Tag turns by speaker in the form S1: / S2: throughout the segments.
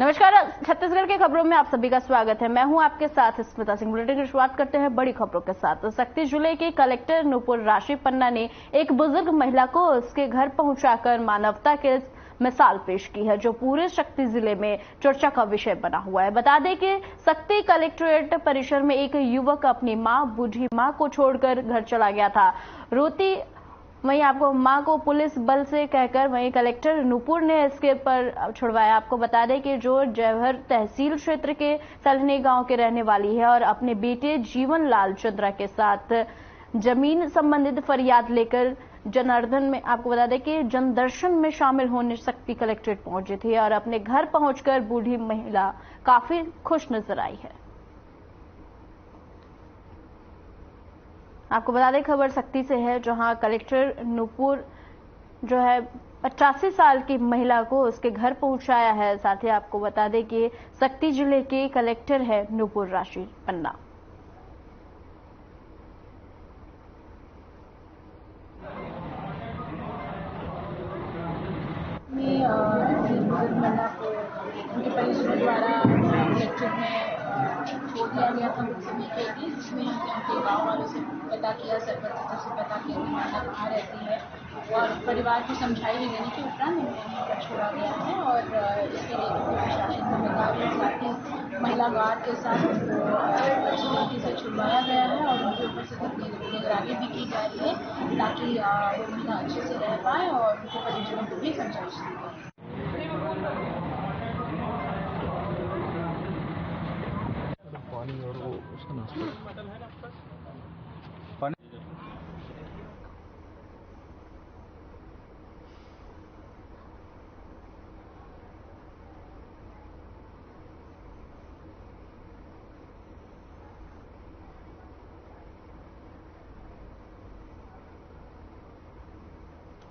S1: नमस्कार, छत्तीसगढ़ के खबरों में आप सभी का स्वागत है। मैं हूं आपके साथ स्मिता सिंह। बुलेटिन की शुरुआत करते हैं बड़ी खबरों के साथ। तो शक्ति जिले के कलेक्टर नुपुर राशि पन्ना ने एक बुजुर्ग महिला को उसके घर पहुंचाकर मानवता के मिसाल पेश की है, जो पूरे शक्ति जिले में चर्चा का विषय बना हुआ है। बता दें कि शक्ति कलेक्ट्रेट परिसर में एक युवक अपनी मां, बूढ़ी मां को छोड़कर घर चला गया था। रोती वहीं आपको मां को पुलिस बल से कहकर वहीं कलेक्टर नुपुर ने इसके पर छुड़वाया। आपको बता दें कि जो जयहर तहसील क्षेत्र के सलहनी गांव के रहने वाली है और अपने बेटे जीवन लाल चंद्रा के साथ जमीन संबंधित फरियाद लेकर जनार्दन में आपको बता दें कि जनदर्शन में शामिल होने शक्ति कलेक्ट्रेट पहुंची थी और अपने घर पहुंचकर बूढ़ी महिला काफी खुश नजर आई है। आपको बता दें खबर शक्ति से है, जहां कलेक्टर नुपुर जो है 85 साल की महिला को उसके घर पहुंचाया है। साथ ही आपको बता दें कि शक्ति जिले के कलेक्टर है नुपुर राशि पन्ना।
S2: महिला को उनके परिजनों द्वारा कलेक्ट्रेट में छोड़ दिया गया था मुकदमे के लिए, जिसमें हमने उनके गाँव वालों से पता किया, सरपंच से पता किया कि महिला कहाँ रहती है और परिवार को समझाई भी देने के उपरांत उन्हें छोड़ा गया है। और इसके लिए प्रशासन जिम्मेदार है, साथ ही महिला गार्ड के साथ उनको अच्छी तरीके से छुड़वाया गया है और उनके ऊपर से निगरानी भी की जा रही है, ताकि वो महिला अच्छे से रह पाए और उनके परिजनों को भी समझाइश दी जाए।
S3: पानी और वो उसका नाश्ता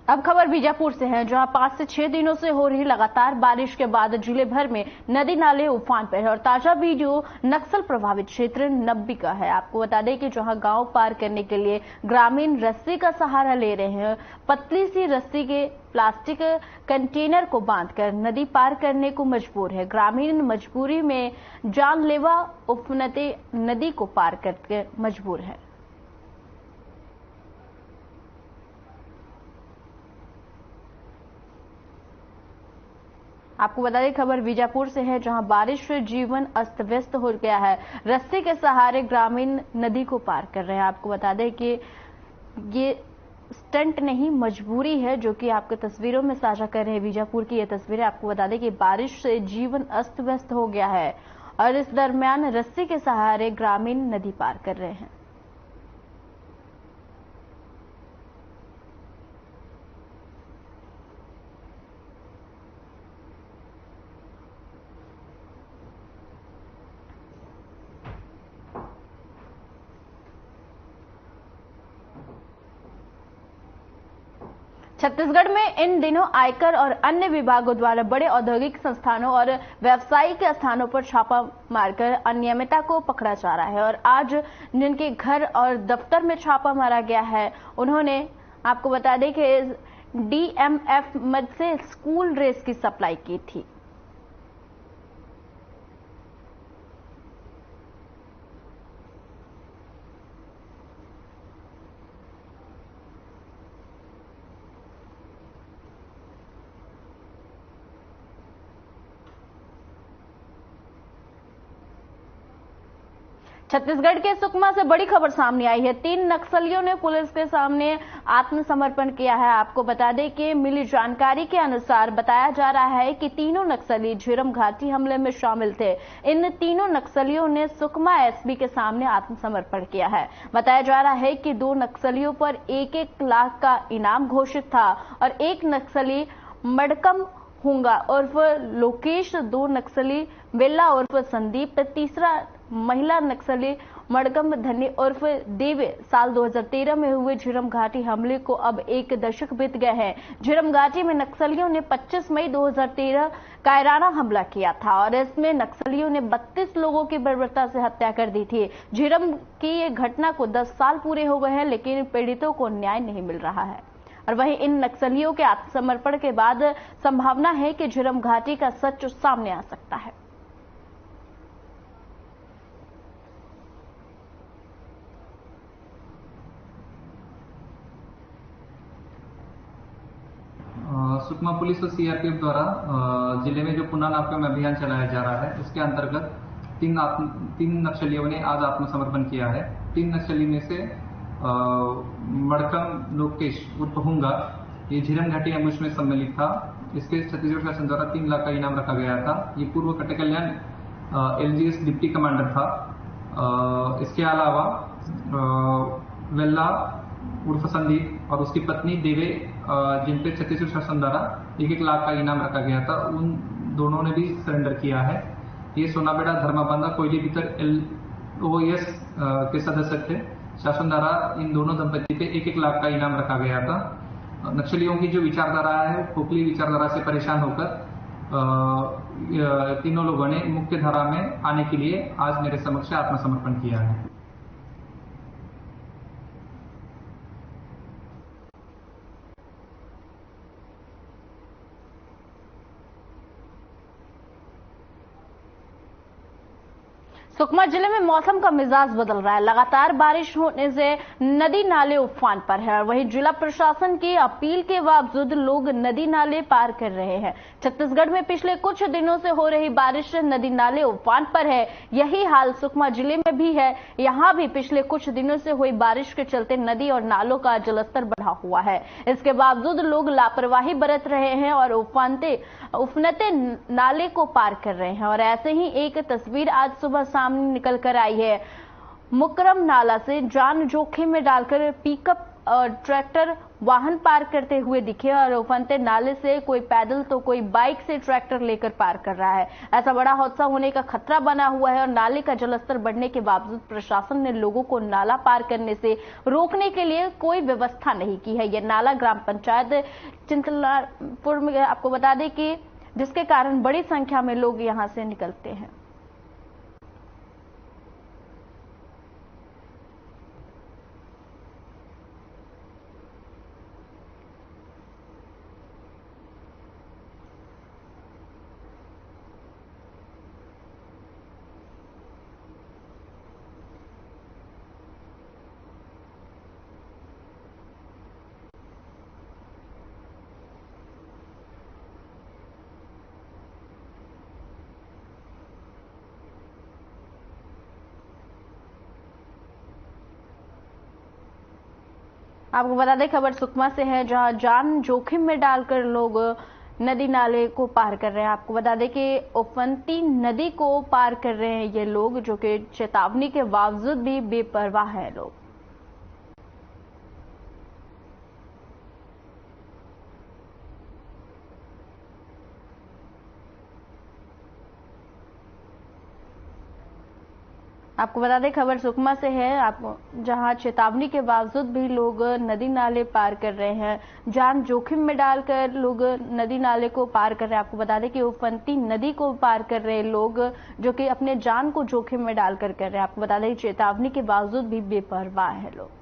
S1: अब खबर बीजापुर से है, जहां 5 से 6 दिनों से हो रही लगातार बारिश के बाद जिले भर में नदी नाले उफान पर है और ताजा वीडियो नक्सल प्रभावित क्षेत्र नब्बी का है। आपको बता दें कि जहां गांव पार करने के लिए ग्रामीण रस्सी का सहारा ले रहे हैं। पतली सी रस्सी के प्लास्टिक कंटेनर को बांधकर नदी पार करने को मजबूर है। ग्रामीण मजबूरी में जानलेवा उफनते नदी को पार करके मजबूर है। आपको बता दें खबर बीजापुर से है, जहां बारिश से जीवन अस्त व्यस्त हो गया है। रस्सी के सहारे ग्रामीण नदी को पार कर रहे हैं। आपको बता दें कि ये स्टंट नहीं, मजबूरी है, जो कि आपको तस्वीरों में साझा कर रहे हैं। बीजापुर की ये तस्वीरें आपको बता दें कि बारिश से जीवन अस्त व्यस्त हो गया है और इस दरमियान रस्सी के सहारे ग्रामीण नदी पार कर रहे हैं। छत्तीसगढ़ में इन दिनों आयकर और अन्य विभागों द्वारा बड़े औद्योगिक संस्थानों और व्यावसायिक स्थानों पर छापा मारकर अनियमितता को पकड़ा जा रहा है और आज जिनके घर और दफ्तर में छापा मारा गया है, उन्होंने आपको बता दें कि डीएमएफ मद से स्कूल ड्रेस की सप्लाई की थी। छत्तीसगढ़ के सुकमा से बड़ी खबर सामने आई है। 3 नक्सलियों ने पुलिस के सामने आत्मसमर्पण किया है। आपको बता दें कि मिली जानकारी के अनुसार बताया जा रहा है कि तीनों नक्सली झीरम घाटी हमले में शामिल थे। इन तीनों नक्सलियों ने सुकमा एसपी के सामने आत्मसमर्पण किया है। बताया जा रहा है कि 2 नक्सलियों पर 1-1 लाख का इनाम घोषित था और एक नक्सली मडकम हुंगा उर्फ लोकेश, 2 नक्सली बेल्ला उर्फ संदीप, तीसरा महिला नक्सली मडगम धनी उर्फ देवे। साल 2013 में हुए झीरम घाटी हमले को अब 1 दशक बीत गए हैं। झीरम घाटी में नक्सलियों ने 25 मई 2013 कायराना हमला किया था और इसमें नक्सलियों ने 32 लोगों की बर्बरता से हत्या कर दी थी। झीरम की ये घटना को 10 साल पूरे हो गए हैं, लेकिन पीड़ितों को न्याय नहीं मिल रहा है और वहीं इन नक्सलियों के आत्मसमर्पण के बाद संभावना है कि झीरम घाटी का सच सामने आ सकता है।
S4: सुकमा पुलिस और सीआरपीएफ द्वारा जिले में जो पुनः नाकाबंदी अभियान चलाया जा रहा है, इसके अंतर्गत तीन नक्सलियों ने आज आत्मसमर्पण किया है। 3 नक्सली में से मड़कम लोकेश उर्फ हुंगा, ये झीरम घाटी एम्बुश में सम्मिलित था। इसके छत्तीसगढ़ शासन द्वारा 3 लाख का इनाम रखा गया था। ये पूर्व कटे कल्याण LGS डिप्टी कमांडर था। इसके अलावा वेल्ला उर्फ संदीप और उसकी पत्नी देवे, जिन पे छत्तीसगढ़ शासन द्वारा 1-1 लाख का इनाम रखा गया था, उन दोनों ने भी सरेंडर किया है। ये सोनाबेड़ा धर्माबांधा कोयली भीतर LOS के सदस्य थे। शासन द्वारा इन दोनों दंपति पे 1-1 लाख का इनाम रखा गया था। नक्सलियों की जो विचारधारा है, खोखली विचारधारा से परेशान होकर तीनों लोगों ने मुख्य धारा में आने के लिए आज मेरे समक्ष आत्मसमर्पण किया है।
S1: सुकमा जिले में मौसम का मिजाज बदल रहा है। लगातार बारिश होने से नदी नाले उफान पर है और वहीं जिला प्रशासन की अपील के बावजूद लोग नदी नाले पार कर रहे हैं। छत्तीसगढ़ में पिछले कुछ दिनों से हो रही बारिश से नदी नाले उफान पर है। यही हाल सुकमा जिले में भी है। यहां भी पिछले कुछ दिनों से हुई बारिश के चलते नदी और नालों का जलस्तर बढ़ा हुआ है। इसके बावजूद लोग लापरवाही बरत रहे हैं और उफनते नाले को पार कर रहे हैं। और ऐसे ही एक तस्वीर आज सुबह सामने निकल कर आई है। मुकरम नाला से जान जोखिम में डालकर पिकअप और ट्रैक्टर वाहन पार करते हुए दिखे और उफनते नाले से कोई पैदल तो कोई बाइक से ट्रैक्टर लेकर पार कर रहा है। ऐसा बड़ा हादसा होने का खतरा बना हुआ है और नाले का जलस्तर बढ़ने के बावजूद प्रशासन ने लोगों को नाला पार करने से रोकने के लिए कोई व्यवस्था नहीं की है। यह नाला ग्राम पंचायत चिंतलापुर में, आपको बता दें कि जिसके कारण बड़ी संख्या में लोग यहां से निकलते हैं। आपको बता दें खबर सुकमा से है, जहां जान जोखिम में डालकर लोग नदी नाले को पार कर रहे हैं। आपको बता दें कि उफनती नदी को पार कर रहे हैं ये लोग, जो कि चेतावनी के बावजूद भी बेपरवाह है लोग। आपको बता दें खबर सुकमा से है, जहां चेतावनी के बावजूद भी लोग नदी नाले पार कर रहे हैं। जान जोखिम में डालकर लोग नदी नाले को पार कर रहे हैं। आपको बता दें कि उफनती नदी को पार कर रहे लोग, जो कि अपने जान को जोखिम में डालकर कर रहे हैं। आपको बता दें चेतावनी के बावजूद भी बेपरवाह है लोग।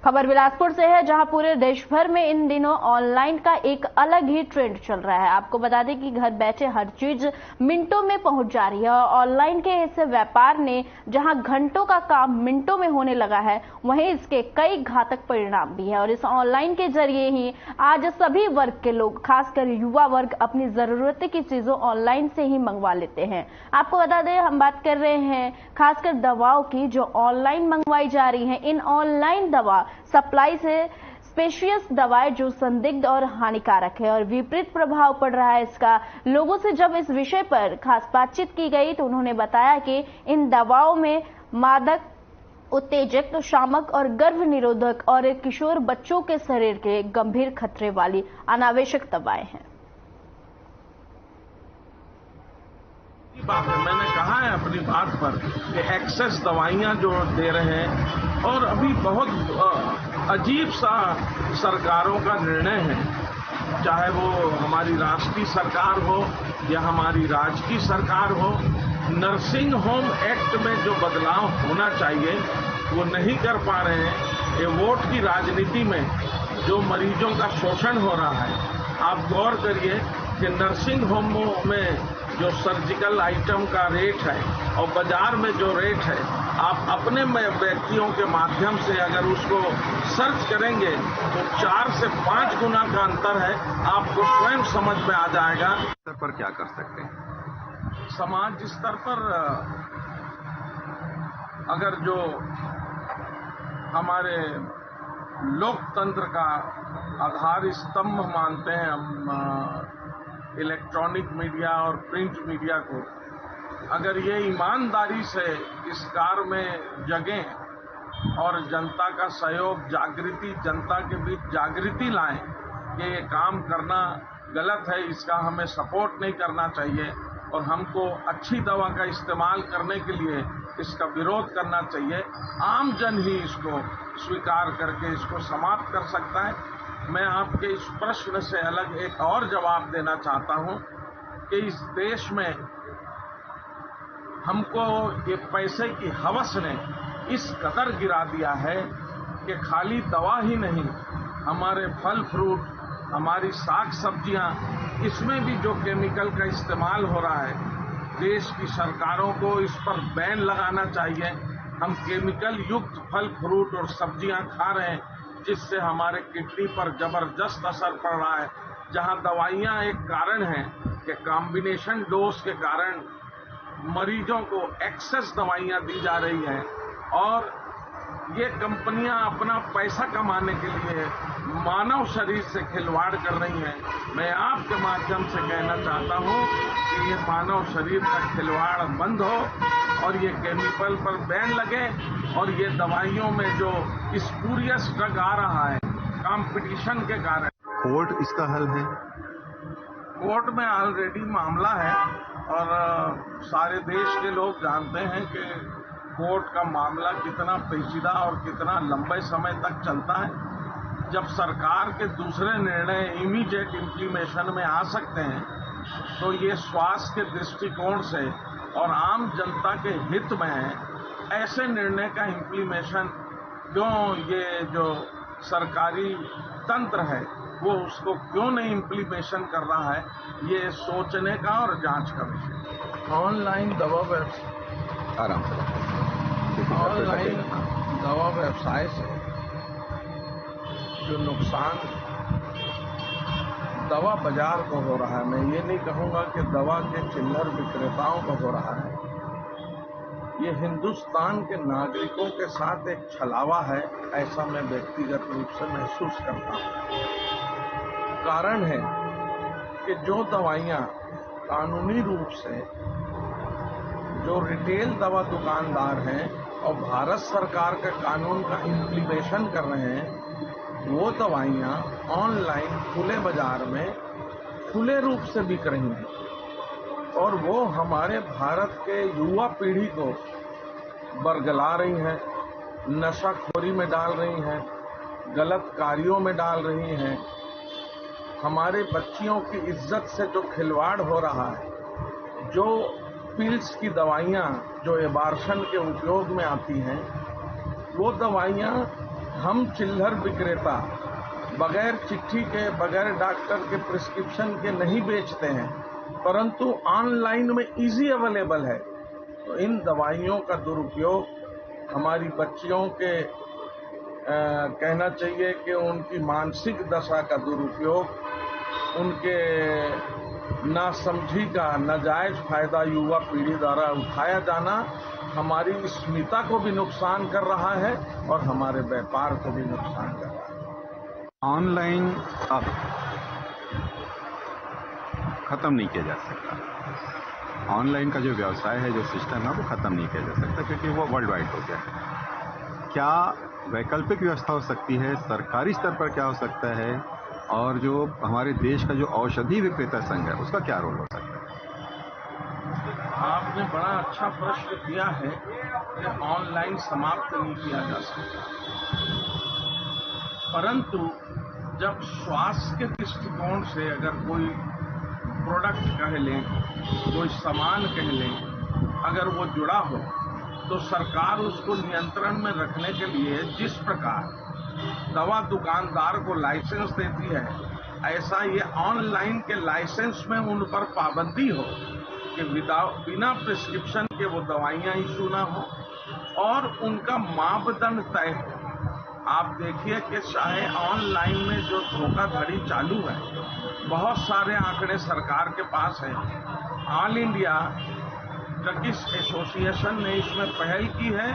S1: खबर बिलासपुर से है, जहां पूरे देश भर में इन दिनों ऑनलाइन का एक अलग ही ट्रेंड चल रहा है। आपको बता दें कि घर बैठे हर चीज मिनटों में पहुंच जा रही है और ऑनलाइन के इस व्यापार ने जहां घंटों का काम मिनटों में होने लगा है, वहीं इसके कई घातक परिणाम भी हैं। और इस ऑनलाइन के जरिए ही आज सभी वर्ग के लोग, खासकर युवा वर्ग, अपनी जरूरत की चीजों ऑनलाइन से ही मंगवा लेते हैं। आपको बता दें हम बात कर रहे हैं खासकर दवाओं की, जो ऑनलाइन मंगवाई जा रही है। इन ऑनलाइन दवा सप्लाई से स्पेशियस दवाएं जो संदिग्ध और हानिकारक है और विपरीत प्रभाव पड़ रहा है इसका। लोगों से जब इस विषय पर खास बातचीत की गई तो उन्होंने बताया कि इन दवाओं में मादक, उत्तेजक, शामक और गर्भ निरोधक और किशोर बच्चों के शरीर के गंभीर खतरे वाली अनावश्यक दवाएं हैं।
S5: मैंने कहा है अपनी बात पर कि एक्सेस दवाइयां जो दे रहे हैं, और अभी बहुत अजीब सा सरकारों का निर्णय है, चाहे वो हमारी राष्ट्रीय सरकार हो या हमारी राज्य की सरकार हो, नर्सिंग होम एक्ट में जो बदलाव होना चाहिए वो नहीं कर पा रहे हैं। ये वोट की राजनीति में जो मरीजों का शोषण हो रहा है, आप गौर करिए कि नर्सिंग होमों में जो सर्जिकल आइटम का रेट है और बाजार में जो रेट है, आप अपने व्यक्तियों के माध्यम से अगर उसको सर्च करेंगे तो 4 से 5 गुना का अंतर है। आपको स्वयं समझ में आ जाएगा।
S6: स्तर पर क्या कर सकते हैं?
S5: समाज स्तर पर अगर जो हमारे लोकतंत्र का आधार स्तंभ मानते हैं हम इलेक्ट्रॉनिक मीडिया और प्रिंट मीडिया को, अगर ये ईमानदारी से इस कार्य में जगें और जनता का सहयोग, जागृति, जनता के बीच जागृति लाएं कि ये काम करना गलत है, इसका हमें सपोर्ट नहीं करना चाहिए और हमको अच्छी दवा का इस्तेमाल करने के लिए इसका विरोध करना चाहिए। आम जन ही इसको स्वीकार करके इसको समाप्त कर सकता है। मैं आपके इस प्रश्न से अलग एक और जवाब देना चाहता हूं कि इस देश में हमको ये पैसे की हवस ने इस कदर गिरा दिया है कि खाली दवा ही नहीं, हमारे फल फ्रूट, हमारी साग सब्जियां, इसमें भी जो केमिकल का इस्तेमाल हो रहा है, देश की सरकारों को इस पर बैन लगाना चाहिए। हम केमिकल युक्त फल फ्रूट और सब्जियां खा रहे हैं जिससे हमारे किडनी पर जबरदस्त असर पड़ रहा है। जहां दवाइयां एक कारण है कि कॉम्बिनेशन डोज के कारण मरीजों को एक्सेस दवाइयां दी जा रही हैं और ये कंपनियां अपना पैसा कमाने के लिए मानव शरीर से खिलवाड़ कर रही हैं। मैं आपके माध्यम से कहना चाहता हूं कि ये मानव शरीर का खिलवाड़ बंद हो और ये केमिकल पर बैन लगे और ये दवाइयों में जो स्पूरियस ड्रग आ रहा है कंपटीशन के कारण।
S6: कोर्ट इसका हल है?
S5: कोर्ट में ऑलरेडी मामला है और सारे देश के लोग जानते हैं कि कोर्ट का मामला कितना पेचीदा और कितना लंबे समय तक चलता है। जब सरकार के दूसरे निर्णय इमीडिएट इम्प्लीमेशन में आ सकते हैं तो ये स्वास्थ्य के दृष्टिकोण से और आम जनता के हित में है। ऐसे निर्णय का इम्प्लीमेशन क्यों ये जो सरकारी तंत्र है वो उसको क्यों नहीं इम्प्लीमेशन कर रहा है, ये सोचने का और जांच का विषय। ऑनलाइन दवा
S6: आराम से
S5: ऑनलाइन दवा व्यवसाय से जो नुकसान दवा बाजार को हो रहा है, मैं ये नहीं कहूँगा कि दवा के चिल्लर विक्रेताओं को हो रहा है, ये हिंदुस्तान के नागरिकों के साथ एक छलावा है, ऐसा मैं व्यक्तिगत रूप से महसूस करता हूँ। कारण है कि जो दवाइयाँ कानूनी रूप से जो रिटेल दवा दुकानदार हैं और भारत सरकार के कानून का इम्प्लीमेशन कर रहे हैं, वो दवाइयाँ ऑनलाइन खुले बाजार में खुले रूप से बिक रही हैं और वो हमारे भारत के युवा पीढ़ी को बरगला रही हैं, नशाखोरी में डाल रही हैं, गलत कार्यों में डाल रही हैं। हमारे बच्चियों की इज्जत से जो खिलवाड़ हो रहा है, जो पिल्स की दवाइयाँ जो एबार्शन के उपयोग में आती हैं, वो दवाइयाँ हम चिल्लर विक्रेता बगैर चिट्ठी के, बगैर डॉक्टर के प्रिस्क्रिप्शन के नहीं बेचते हैं, परंतु ऑनलाइन में इजी अवेलेबल है। तो इन दवाइयों का दुरुपयोग हमारी बच्चियों के कहना चाहिए कि उनकी मानसिक दशा का दुरुपयोग, उनके नासमझी का नाजायज फायदा युवा पीढ़ी द्वारा उठाया जाना हमारी अस्मिता को भी नुकसान कर रहा है और हमारे व्यापार को भी नुकसान कर रहा है।
S6: ऑनलाइन अब खत्म नहीं किया जा सकता। ऑनलाइन का जो व्यवसाय है, जो सिस्टम है, वो खत्म नहीं किया जा सकता क्योंकि वो वर्ल्ड वाइड हो गया है। क्या वैकल्पिक व्यवस्था हो सकती है? सरकारी स्तर पर क्या हो सकता है? और जो हमारे देश का जो औषधि विक्रेता संघ है, उसका क्या रोल हो सकता है?
S5: आपने बड़ा अच्छा प्रश्न किया है कि ऑनलाइन समाप्त नहीं किया जा सकता, परंतु जब स्वास्थ्य के दृष्टिकोण से अगर कोई प्रोडक्ट कह लें, कोई सामान कह लें, अगर वो जुड़ा हो तो सरकार उसको नियंत्रण में रखने के लिए जिस प्रकार दवा दुकानदार को लाइसेंस देती है, ऐसा ये ऑनलाइन के लाइसेंस में उन पर पाबंदी हो कि बिना प्रिस्क्रिप्शन के वो दवाइयां इशू ना हो और उनका मापदंड तय हो। आप देखिए कि चाहे ऑनलाइन में जो धोखाधड़ी चालू है, बहुत सारे आंकड़े सरकार के पास है। ऑल इंडिया ड्रगिस्ट एसोसिएशन ने इसमें पहल की है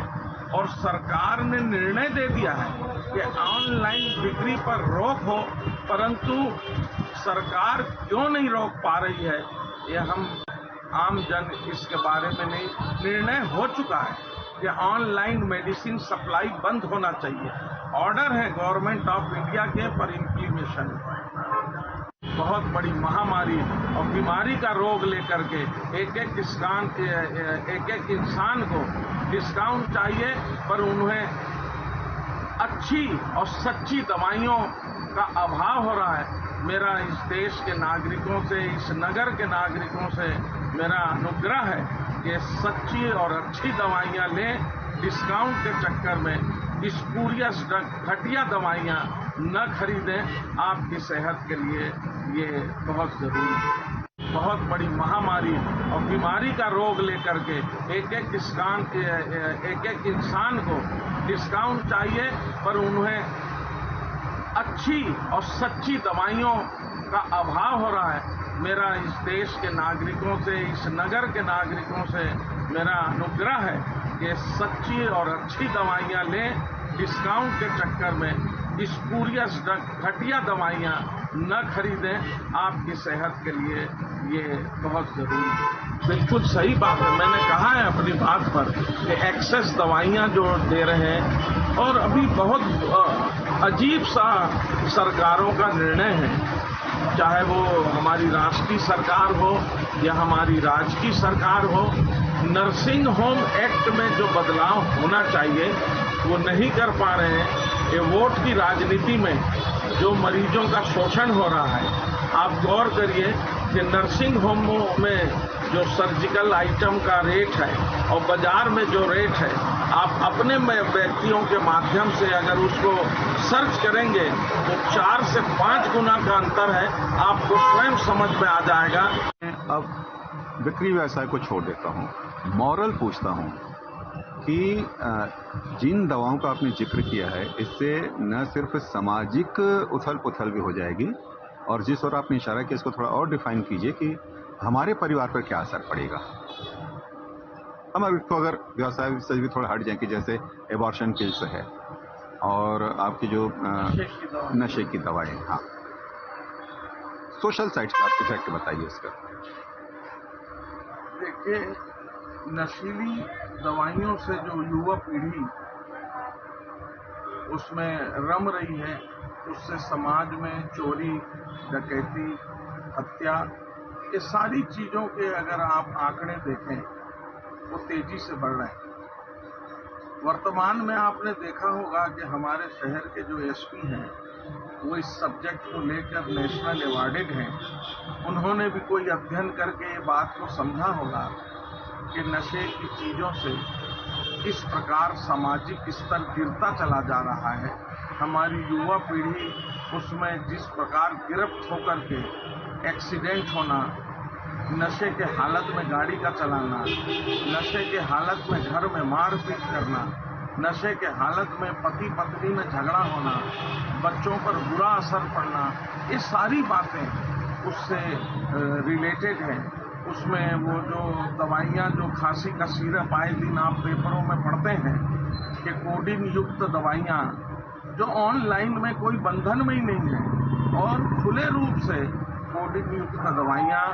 S5: और सरकार ने निर्णय दे दिया है कि ऑनलाइन बिक्री पर रोक हो, परंतु सरकार क्यों नहीं रोक पा रही है, ये हम आम जन इसके बारे में नहीं। निर्णय हो चुका है कि ऑनलाइन मेडिसिन सप्लाई बंद होना चाहिए। ऑर्डर है गवर्नमेंट ऑफ इंडिया के, पर इम्प्लीमेशन बहुत बड़ी महामारी और बीमारी का रोग लेकर के एक एक इंसान को डिस्काउंट चाहिए, पर उन्हें अच्छी और सच्ची दवाइयों का अभाव हो रहा है। मेरा इस देश के नागरिकों से, इस नगर के नागरिकों से मेरा अनुग्रह है कि सच्ची और अच्छी दवाइयां लें, डिस्काउंट के चक्कर में स्पूरियस घटिया दवाइयां न खरीदें। आपकी सेहत के लिए ये बहुत जरूरी है। बहुत बड़ी महामारी और बीमारी का रोग लेकर के एक एक इंसान को डिस्काउंट चाहिए, पर उन्हें अच्छी और सच्ची दवाइयों का अभाव हो रहा है। मेरा इस देश के नागरिकों से, इस नगर के नागरिकों से मेरा अनुग्रह है कि सच्ची और अच्छी दवाइयां लें, डिस्काउंट के चक्कर में स्पूरियस घटिया दवाइयां न खरीदें। आपकी सेहत के लिए ये बहुत जरूरी है। बिल्कुल सही बात है, मैंने कहा है अपनी बात पर कि एक्सेस दवाइयां जो दे रहे हैं, और अभी बहुत अजीब सा सरकारों का निर्णय है, चाहे वो हमारी राष्ट्रीय सरकार हो या हमारी राज्य की सरकार हो। नर्सिंग होम एक्ट में जो बदलाव होना चाहिए वो नहीं कर पा रहे हैं। ये वोट की राजनीति में जो मरीजों का शोषण हो रहा है, आप गौर करिए कि नर्सिंग होमों में जो सर्जिकल आइटम का रेट है और बाजार में जो रेट है, आप अपने व्यक्तियों के माध्यम से अगर उसको सर्च करेंगे तो 4 से 5 गुना का अंतर है, आपको स्वयं समझ में आ जाएगा।
S6: अब बिक्री व्यवसाय को छोड़ देता हूँ, मॉरल पूछता हूँ कि जिन दवाओं का आपने जिक्र किया है, इससे न सिर्फ सामाजिक उथल पुथल भी हो जाएगी, और जिस ओर आपने इशारा किया इसको थोड़ा और डिफाइन कीजिए कि हमारे परिवार पर क्या असर पड़ेगा। हम इसको अगर व्यवसाय से भी थोड़ा हट जाए कि जैसे एबॉर्शन पिल्स है और आपकी जो नशे की दवाएं, हाँ, सोशल साइट्स का इफेक्ट बताइए इसका।
S5: देखिए, नशीली दवाइयों से जो युवा पीढ़ी उसमें रम रही है, उससे समाज में चोरी, डकैती, हत्या, ये सारी चीजों के अगर आप आंकड़े देखें वो तेजी से बढ़ रहे हैं। वर्तमान में आपने देखा होगा कि हमारे शहर के जो एसपी हैं वो इस सब्जेक्ट को लेकर नेशनल अवार्डेड हैं। उन्होंने भी कोई अध्ययन करके ये बात को समझा होगा कि नशे की चीजों से किस प्रकार सामाजिक स्तर गिरता चला जा रहा है। हमारी युवा पीढ़ी उसमें जिस प्रकार गिरफ्त होकर के एक्सीडेंट होना, नशे के हालत में गाड़ी का चलाना, नशे के हालत में घर में मारपीट करना, नशे के हालत में पति पत्नी में झगड़ा होना, बच्चों पर बुरा असर पड़ना, ये सारी बातें उससे रिलेटेड हैं। उसमें वो जो दवाइयाँ, जो खांसी का सिरप आए दिन आप पेपरों में पढ़ते हैं कि कोडिन युक्त दवाइयाँ जो ऑनलाइन में कोई बंधन में ही नहीं है और खुले रूप से कोडिन युक्त दवाइयाँ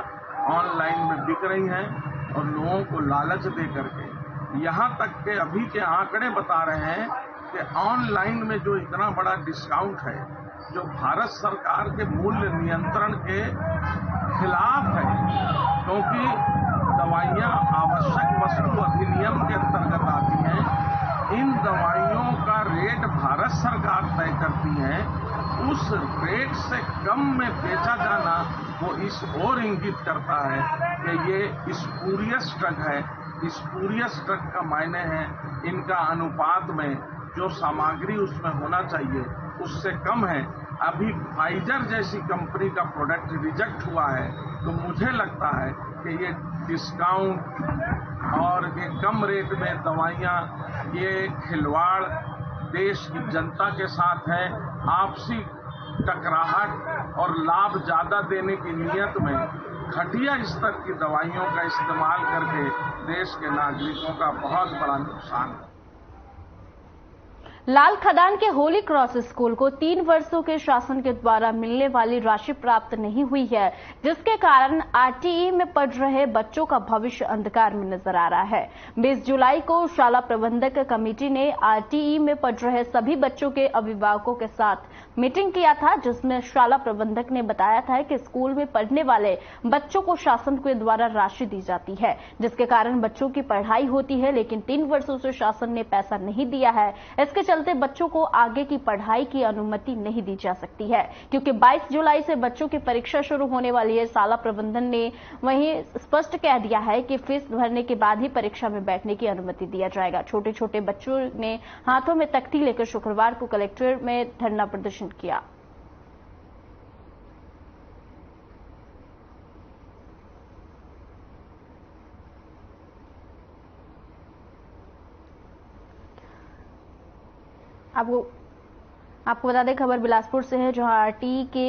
S5: ऑनलाइन में बिक रही हैं और लोगों को लालच दे करके, यहाँ तक के अभी के आंकड़े बता रहे हैं कि ऑनलाइन में जो इतना बड़ा डिस्काउंट है, जो भारत सरकार के मूल्य नियंत्रण के खिलाफ है, क्योंकि दवाइयाँ आवश्यक वस्तु अधिनियम के अंतर्गत आती हैं। इन दवाइयों का रेट भारत सरकार तय करती है। उस रेट से कम में बेचा जाना वो इस ओर इंगित करता है कि ये स्पूरियस ड्रग है, स्पूरियस ड्रग का मायने है इनका अनुपात में जो सामग्री उसमें होना चाहिए उससे कम है। अभी फाइजर जैसी कंपनी का प्रोडक्ट रिजेक्ट हुआ है, तो मुझे लगता है कि ये डिस्काउंट और ये कम रेट में दवाइयाँ, ये खिलवाड़ देश की जनता के साथ है। आपसी टकराहट और लाभ ज्यादा देने की नीयत में घटिया स्तर की दवाइयों का इस्तेमाल करके देश के नागरिकों का बहुत बड़ा नुकसान है।
S1: लाल खदान के होली क्रॉस स्कूल को 3 वर्षों के शासन के द्वारा मिलने वाली राशि प्राप्त नहीं हुई है, जिसके कारण आरटीई में पढ़ रहे बच्चों का भविष्य अंधकार में नजर आ रहा है। 20 जुलाई को शाला प्रबंधक कमेटी ने आरटीई में पढ़ रहे सभी बच्चों के अभिभावकों के साथ मीटिंग किया था, जिसमें शाला प्रबंधक ने बताया था कि स्कूल में पढ़ने वाले बच्चों को शासन के द्वारा राशि दी जाती है, जिसके कारण बच्चों की पढ़ाई होती है, लेकिन 3 वर्षों से शासन ने पैसा नहीं दिया है। इसके चलते बच्चों को आगे की पढ़ाई की अनुमति नहीं दी जा सकती है, क्योंकि 22 जुलाई से बच्चों की परीक्षा शुरू होने वाली है। शाला प्रबंधन ने वहीं स्पष्ट कह दिया है कि फीस भरने के बाद ही परीक्षा में बैठने की अनुमति दिया जाएगा। छोटे छोटे बच्चों ने हाथों में तख्ती लेकर शुक्रवार को कलेक्ट्रेट में धरना प्रदर्शन किया। आपको बता दें, खबर बिलासपुर से है, जहां आरटीई के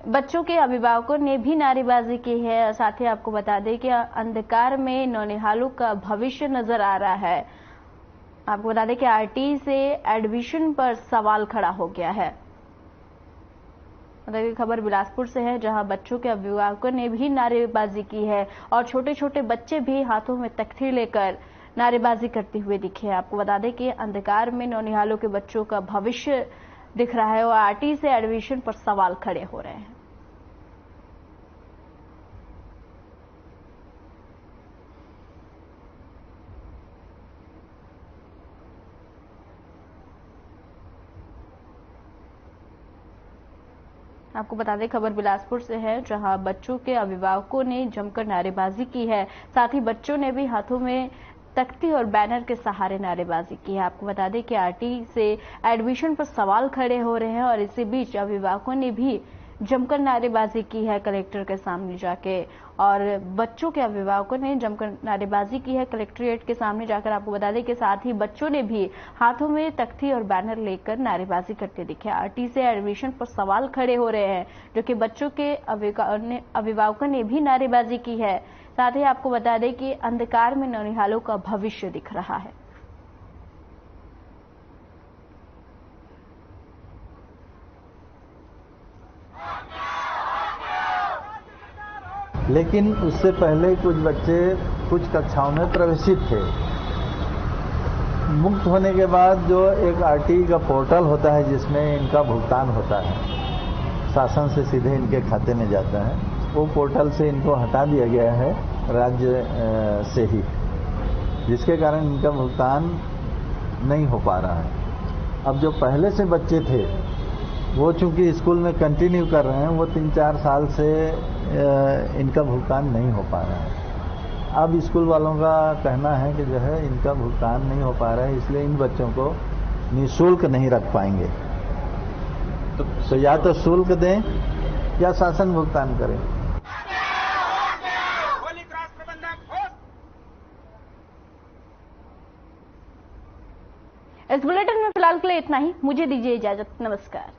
S1: बच्चों के अभिभावकों ने भी नारेबाजी की है। साथ ही आपको बता दें कि अंधकार में नौनिहालों का भविष्य नजर आ रहा है। आपको बता दें कि आरटीई से एडमिशन पर सवाल खड़ा हो गया है। बताइए, खबर बिलासपुर से है, जहां बच्चों के अभिभावकों ने भी नारेबाजी की है और छोटे छोटे बच्चे भी हाथों में तख्ती लेकर नारेबाजी करते हुए दिखे। आपको बता दें कि अंधकार में नौनिहालों के बच्चों का भविष्य दिख रहा है और आरटीई से एडमिशन पर सवाल खड़े हो रहे हैं। आपको बता दें, खबर बिलासपुर से है, जहां बच्चों के अभिभावकों ने जमकर नारेबाजी की है। साथ ही बच्चों ने भी हाथों में तख्ती और बैनर के सहारे नारेबाजी की है। आपको बता दें कि आरटीई से एडमिशन पर सवाल खड़े हो रहे हैं और इसी बीच अभिभावकों ने भी जमकर नारेबाजी की है कलेक्टर के सामने जाके, और बच्चों के अभिभावकों ने जमकर नारेबाजी की है कलेक्ट्रेट के सामने जाकर। आपको बता दें कि साथ ही बच्चों ने भी हाथों में तख्ती और बैनर लेकर नारेबाजी करते दिखे। आरटीई से एडमिशन पर सवाल खड़े हो रहे हैं, जो कि बच्चों के अभिभावकों ने भी नारेबाजी की है। साथ ही आपको बता दें कि अंधकार में नौनिहालों का भविष्य दिख रहा है।
S7: लेकिन उससे पहले कुछ बच्चे कुछ कक्षाओं में प्रवेशित थे। मुक्त होने के बाद जो एक आरटीई का पोर्टल होता है जिसमें इनका भुगतान होता है, शासन से सीधे इनके खाते में जाता है, वो पोर्टल से इनको हटा दिया गया है राज्य से ही, जिसके कारण इनका भुगतान नहीं हो पा रहा है। अब जो पहले से बच्चे थे वो चूंकि स्कूल में कंटिन्यू कर रहे हैं, वो 3-4 साल से इनका भुगतान नहीं हो पा रहा है। अब स्कूल वालों का कहना है कि जो है इनका भुगतान नहीं हो पा रहा है, इसलिए इन बच्चों को निःशुल्क नहीं रख पाएंगे। तो या तो शुल्क दें या शासन भुगतान करें।
S1: इस बुलेटिन में फिलहाल के लिए इतना ही। मुझे दीजिए इजाजत। नमस्कार।